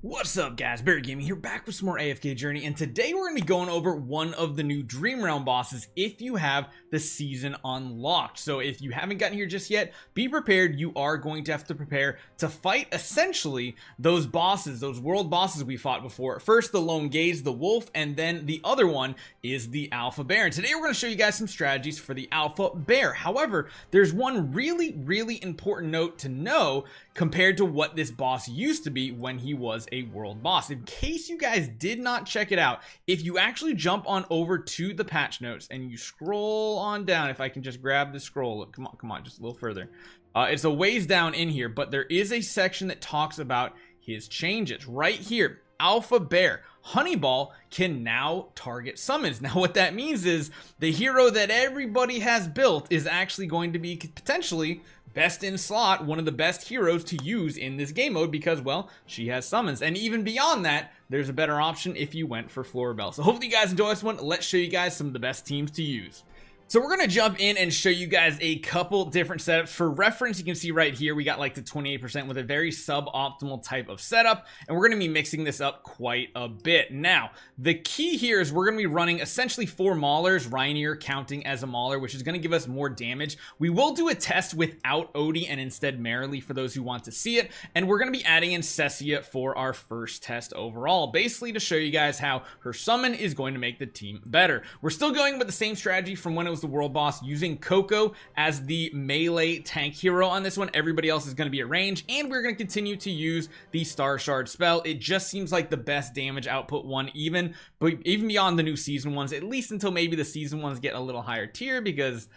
What's up guys, Barry Gaming here, back with some more AFK Journey, and today we're going to be going over one of the new Dream Realm bosses if you have the season unlocked. So if you haven't gotten here just yet, be prepared. You are going to have to prepare to fight essentially those bosses, those world bosses we fought before. First the Lone Gaze, the Wolf, and then the other one is the Alpha Bear. And today we're going to show you guys some strategies for the Alpha Bear. However, there's one really important note to know compared to what this boss used to be when he was a world boss. In case you guys did not check it out, if you actually jump on over to the patch notes and you scroll on down, if I can just grab the scroll, come on, just a little further. It's a ways down in here, but there is a section that talks about his changes right here. Alpha Bear Honeyball can now target summons. Now what that means is the hero that everybody has built is actually going to be potentially best in slot, one of the best heroes to use in this game mode because, well, she has summons. And even beyond that, there's a better option if you went for Florabelle. So hopefully you guys enjoy this one. Let's show you guys some of the best teams to use. So we're going to jump in and show you guys a couple different setups. For reference, you can see right here, we got like the 28% with a very suboptimal type of setup. And we're going to be mixing this up quite a bit. Now, the key here is we're going to be running essentially 4 Maulers, Rainier counting as a Mauler, which is going to give us more damage. We will do a test without Odie and instead Marilee for those who want to see it. And we're going to be adding in Cecia for our first test overall, basically to show you guys how her summon is going to make the team better. We're still going with the same strategy from when it was the world boss, using Coco as the melee tank hero on this one. Everybody else is going to be at range, and we're going to continue to use the Star Shard spell. It just seems like the best damage output one, even beyond the new season ones, at least until maybe the season ones get a little higher tier, because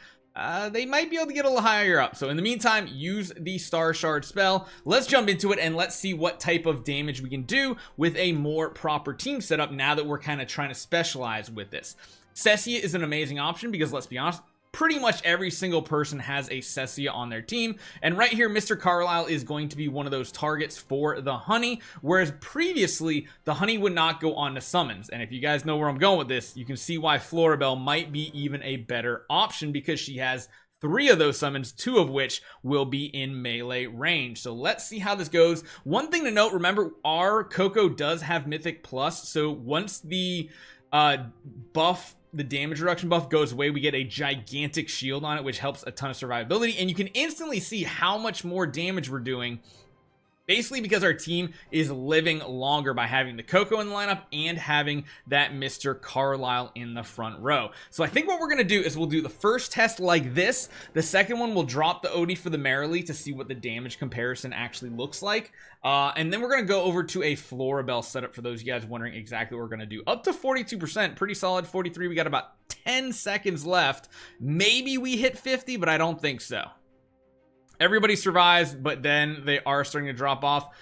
they might be able to get a little higher up. So in the meantime, use the Star Shard spell. Let's jump into it and let's see what type of damage we can do with a more proper team setup now that we're kind of trying to specialize with this. Cecia is an amazing option because, let's be honest, pretty much every single person has a Cecia on their team. And right here, Mr. Carlisle is going to be one of those targets for the honey, whereas previously the honey would not go on to summons. And if you guys know where I'm going with this, you can see why Florabelle might be even a better option because she has 3 of those summons, 2 of which will be in melee range. So let's see how this goes. One thing to note, remember, our Coco does have Mythic Plus, so once the the damage reduction buff goes away, we get a gigantic shield on it, which helps a ton of survivability, and you can instantly see how much more damage we're doing, basically because our team is living longer by having the Coco in the lineup and having that Mr. Carlisle in the front row. So I think what we're going to do is we'll do the first test like this. The second one, we'll drop the Odie for the Marilee to see what the damage comparison actually looks like. And then we're going to go over to a Florabelle setup for those of you guys wondering exactly what we're going to do. Up to 42%, pretty solid. 43, we got about 10 seconds left. Maybe we hit 50, but I don't think so. Everybody survives, but then they are starting to drop off.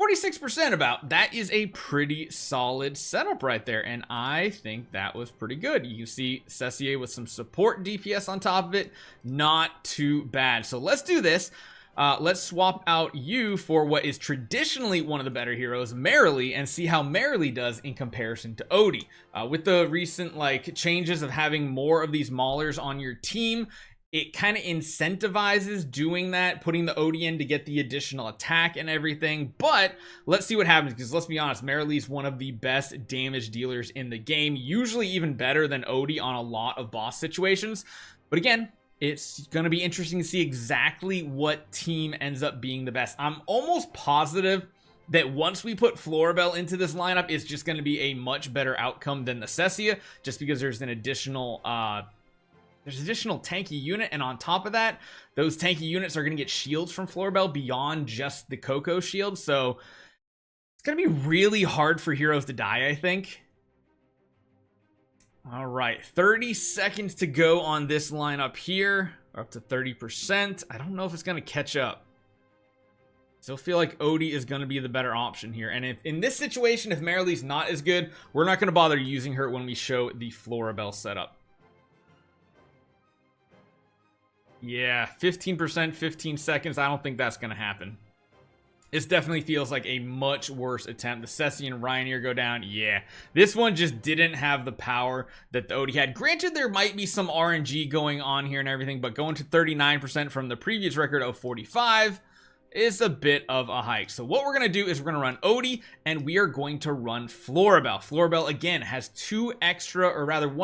46% about. That is a pretty solid setup right there, and I think that was pretty good. You can see Cecia with some support DPS on top of it. Not too bad. So let's do this. Let's swap out you for what is traditionally one of the better heroes, Marilee, and see how Marilee does in comparison to Odie. With the recent changes of having more of these Maulers on your team, it kind of incentivizes doing that, putting the Odie in to get the additional attack and everything. But let's see what happens, because let's be honest, Marilee is one of the best damage dealers in the game, usually even better than Odie on a lot of boss situations. But again, it's going to be interesting to see exactly what team ends up being the best. I'm almost positive that once we put Florabelle into this lineup, it's just going to be a much better outcome than the Cecia, just because there's an additional tanky unit, and on top of that, those tanky units are going to get shields from Florabelle beyond just the Coco shield, so it's going to be really hard for heroes to die, I think. All right, 30 seconds to go on this lineup here. We're up to 30%. I don't know if it's going to catch up. Still feel like Odie is going to be the better option here, and if in this situation, if Marilee's not as good, we're not going to bother using her when we show the Florabelle setup. Yeah, 15%, 15 seconds. I don't think that's going to happen. This definitely feels like a much worse attempt. The Cecia and Rainier go down. Yeah, this one just didn't have the power that the Odie had. Granted, there might be some RNG going on here and everything, but going to 39% from the previous record of 45, is a bit of a hike. So what we're going to do is we're going to run Odie, and we are going to run Florabelle. Florabelle, again, has one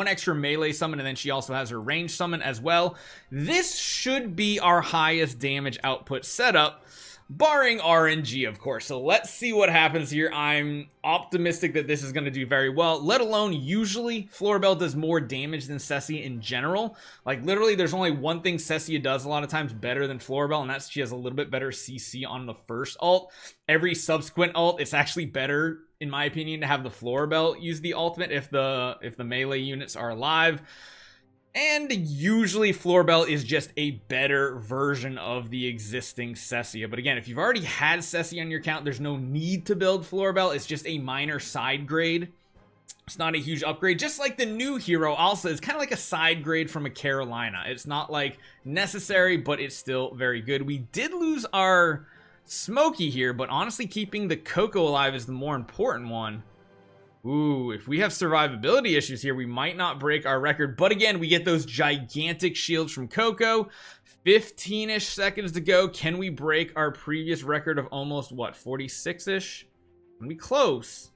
extra melee summon, and then she also has her range summon as well. This should be our highest damage output setup, barring RNG, of course. So let's see what happens here. I'm optimistic that this is going to do very well, let alone usually Florabelle does more damage than Cecia in general. Like, literally, there's only one thing Cecia does a lot of times better than Florabelle, and that's she has a little bit better CC on the first ult. Every subsequent ult, it's actually better, in my opinion, to have the Florabelle use the ultimate if the melee units are alive. And usually Florabelle is just a better version of the existing Cecia. But again, if you've already had Cecia on your account, there's no need to build Florabelle. It's just a minor side grade. It's not a huge upgrade. Just like the new hero also is kind of like a side grade from a Carolina. It's not like necessary, but it's still very good. We did lose our Smokey here, but honestly keeping the Coco alive is the more important one. Ooh, if we have survivability issues here, we might not break our record. But again, we get those gigantic shields from Coco. 15-ish seconds to go. Can we break our previous record of almost, what, 46-ish? Can we close?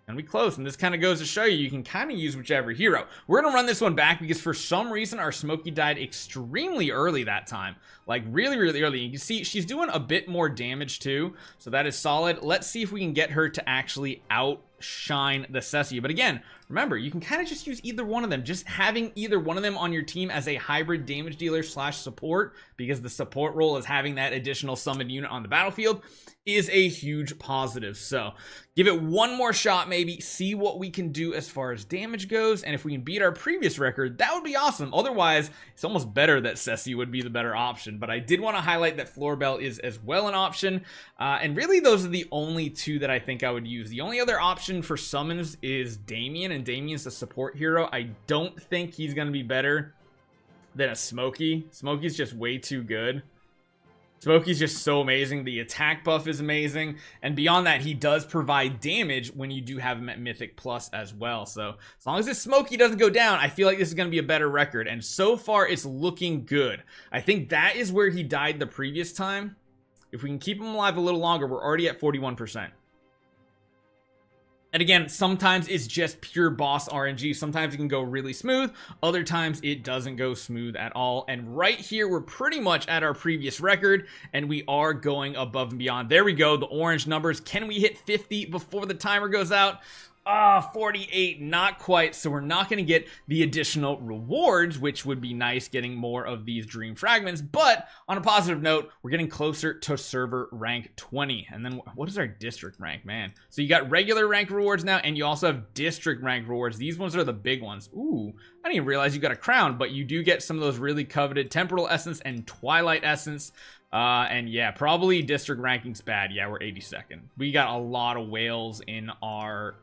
And we close, and this kind of goes to show you can kind of use whichever hero. We're going to run this one back because for some reason our Smokey died extremely early that time. Like really, really early. You can see she's doing a bit more damage too, so that is solid. Let's see if we can get her to actually outshine the Cecia. But again, remember, you can kind of just use either one of them. Just having either one of them on your team as a hybrid damage dealer / support, because the support role is having that additional summoned unit on the battlefield, is a huge positive. So give it one more shot, maybe see what we can do as far as damage goes, and if we can beat our previous record, that would be awesome. Otherwise, it's almost better that Cecia would be the better option, but I did want to highlight that Florabelle is as well an option, and really those are the only two that I think I would use. The only other option for summons is Damien, and Damien's the support hero. I don't think he's going to be better than a Smokey. Smokey's just way too good. Smokey's just so amazing. The attack buff is amazing, and beyond that, he does provide damage when you do have him at Mythic Plus as well. So as long as this Smokey doesn't go down, I feel like this is going to be a better record, and so far it's looking good. I think that is where he died the previous time. If we can keep him alive a little longer, we're already at 41%. And again, sometimes it's just pure boss RNG. Sometimes it can go really smooth. Other times it doesn't go smooth at all. And right here, we're pretty much at our previous record, and we are going above and beyond. There we go, the orange numbers. Can we hit 50 before the timer goes out? 48, not quite. So we're not going to get the additional rewards, which would be nice, getting more of these dream fragments. But on a positive note, we're getting closer to server rank 20. And then what is our district rank, man? So you got regular rank rewards now, and you also have district rank rewards. These ones are the big ones. Ooh, I didn't even realize you got a crown, but you do get some of those really coveted temporal essence and twilight essence. And yeah, probably district ranking's bad. Yeah, we're 82nd. We got a lot of whales in our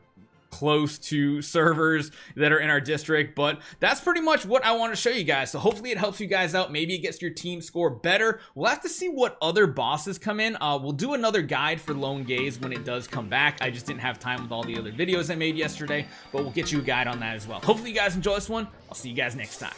close to servers that are in our district, but that's pretty much what I want to show you guys. So hopefully it helps you guys out. Maybe it gets your team score better. We'll have to see what other bosses come in. We'll do another guide for Lone Gaze when it does come back. I just didn't have time with all the other videos I made yesterday, but we'll get you a guide on that as well. Hopefully you guys enjoy this one. I'll see you guys next time.